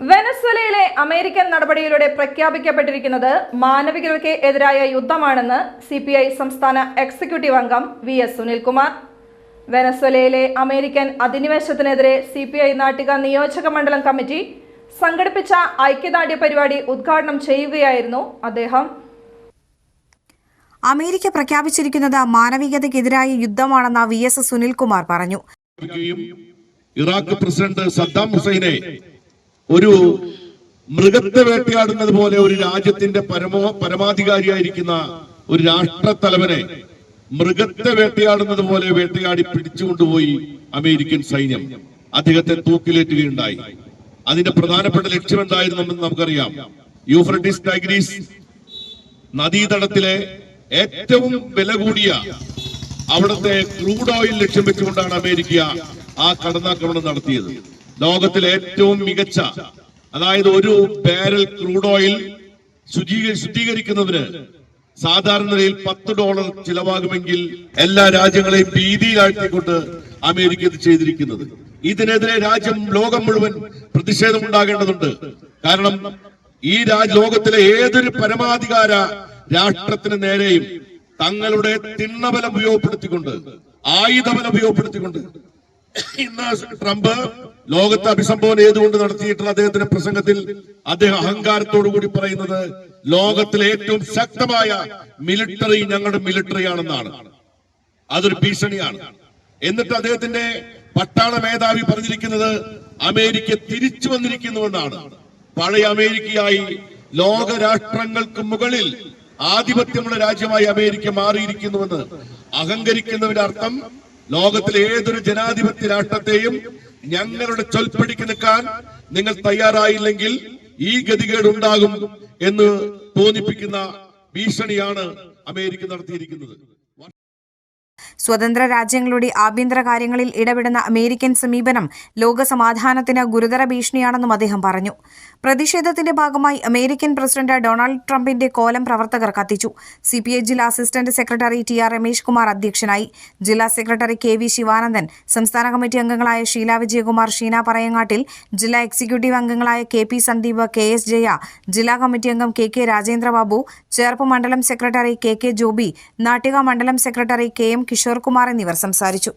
വെനസ്വേലയിലെ American നടപടിയിലൂടെ പ്രഖ്യാപിക്കപ്പെട്ടിരിക്കുന്നത് മാനവികതയ്ക്ക് എതിരായ യുദ്ധമാണെന്ന് CPI സംസ്ഥാന എക്സിക്യൂട്ടീവ് അംഗം VS സുനിൽകുമാർ. വെനസ്വേലയിലെ അമേരിക്കൻ അധിനിവേശത്തിനെതിരെ CPI നാട്ടിക നിയോജക മണ്ഡലം കമ്മിറ്റി സംഘടിപ്പിച്ച ഐക്യദാർഢ്യ പരിപാടി ഉദ്ഘാടനം ചെയ്യുകയായിരുന്നു അദ്ദേഹം. അമേരിക്ക പ്രഖ്യാപിച്ചിരിക്കുന്നത് മാനവികതയ്ക്കെതിരായ യുദ്ധമാണെന്ന് VS സുനിൽകുമാർ പറഞ്ഞു. ഇറാഖ് പ്രസിഡന്റ് സദ്ദാം ഹുസൈനെ ഒരു മൃഗത്തെ വേട്ടയാടുന്നത് പോലെ ഒരു രാജ്യത്തിന്റെ പരമാധികാരിയായിരിക്കുന്ന ഒരു രാഷ്ട്രത്തലവനെ മൃഗത്തെ വേട്ടയാടുന്നത് പോലെ വേട്ടയാടി പിടിച്ചുകൊണ്ടുപോയി അമേരിക്കൻ സൈന്യം. അദ്ദേഹത്തെ തൂക്കിലേറ്റുകയുണ്ടായി. അതിന്റെ പ്രധാനപ്പെട്ട ലക്ഷ്യം എന്തായിരുന്നെന്ന് നമുക്കറിയാം. യൂഫ്രട്ടീസ് ടൈഗ്രീസ് നദീതടത്തിലെ ഏറ്റവും വില കൂടിയ അവിടുത്തെ ക്രൂഡ് ഓയിൽ ലക്ഷ്യം വെച്ചുകൊണ്ടാണ് അമേരിക്ക ആ കടന്നാക്രമണം നടത്തിയത്. ലോകത്തിലെ ഏറ്റവും മികച്ച, അതായത് ഒരു ബാരൽ ക്രൂഡ് ഓയിൽ ശുദ്ധീകരിക്കുന്നതിന് സാധാരണ നിലയിൽ $10 ചിലവാകുമെങ്കിൽ എല്ലാ രാജ്യങ്ങളെയും ഭീതിയിലാഴ്ത്തിക്കൊണ്ട് അമേരിക്ക ഇത് ചെയ്തിരിക്കുന്നത്. ഇതിനെതിരെ ലോകം മുഴുവൻ പ്രതിഷേധമുണ്ടാകേണ്ടതുണ്ട്. കാരണം ഈ ലോകത്തിലെ ഏതൊരു പരമാധികാര രാഷ്ട്രത്തിന് നേരെയും തങ്ങളുടെ തിണ്ണബലം ഉപയോഗപ്പെടുത്തിക്കൊണ്ട്, ആയുധബലം ഉപയോഗപ്പെടുത്തിക്കൊണ്ട് ഇന്ന് ട്രംപ് ലോകത്തെ അഭിസംബോധന ചെയ്തുകൊണ്ട് നടത്തിയിട്ടുള്ള അദ്ദേഹത്തിന്റെ പ്രസംഗത്തിൽ അദ്ദേഹം അഹങ്കാരത്തോടുകൂടി പറയുന്നത് ലോകത്തിലെ ഏറ്റവും ശക്തമായ മിലിറ്ററി ഞങ്ങളുടെ മിലിറ്ററിയാണെന്നാണ്. അതൊരു ഭീഷണിയാണ്. എന്നിട്ട് അദ്ദേഹത്തിന്റെ പട്ടാള മേധാവി പറഞ്ഞിരിക്കുന്നത് അമേരിക്ക തിരിച്ചു വന്നിരിക്കുന്നുവെന്നാണ്. പഴയ അമേരിക്കയായി ലോക രാഷ്ട്രങ്ങൾക്ക് മുകളിൽ ആധിപത്യമുള്ള രാജ്യമായി അമേരിക്ക മാറിയിരിക്കുന്നുവെന്ന് അഹങ്കരിക്കുന്നതിന്റെ അർത്ഥം ലോകത്തിലെ ഏതൊരു ജനാധിപത്യ രാഷ്ട്രത്തെയും ഞങ്ങളുടെ ചൊൽപ്പടിക്ക് നിൽക്കാൻ നിങ്ങൾ തയ്യാറായില്ലെങ്കിൽ ഈ ഗതികേട് ഉണ്ടാകും എന്ന് തോന്നിപ്പിക്കുന്ന ഭീഷണിയാണ് അമേരിക്ക നടത്തിയിരിക്കുന്നത്. സ്വതന്ത്ര രാജ്യങ്ങളുടെ ആഭ്യന്തര കാര്യങ്ങളിൽ ഇടപെടുന്ന അമേരിക്കൻ സമീപനം ലോക സമാധാനത്തിന് ഗുരുതര ഭീഷണിയാണെന്നും അദ്ദേഹം പറഞ്ഞു. പ്രതിഷേധത്തിന്റെ ഭാഗമായി അമേരിക്കൻ പ്രസിഡന്റ് ഡൊണാൾഡ് ട്രംപിന്റെ കോലം പ്രവർത്തകർ കത്തിച്ചു. CPI ജില്ലാ assistant secretary TR Ramesh Kumar അധ്യക്ഷനായി. ജില്ലാ സെക്രട്ടറി KV ശിവാനന്ദൻ, സംസ്ഥാന കമ്മിറ്റി അംഗങ്ങളായ ഷീല വിജയകുമാർ, ഷീന പറയങ്ങാട്ടിൽ, ജില്ലാ എക്സിക്യൂട്ടീവ് അംഗങ്ങളായ KP സന്ദീപ്, KS ജയ, ജില്ലാ കമ്മിറ്റി അംഗം KK രാജേന്ദ്രബാബു, ചേർപ്പ് മണ്ഡലം സെക്രട്ടറി KK ജോബി, നാട്ടിക മണ്ഡലം സെക്രട്ടറി KM കിഷോർ കുമാർ എന്നിവർ സംസാരിച്ചു.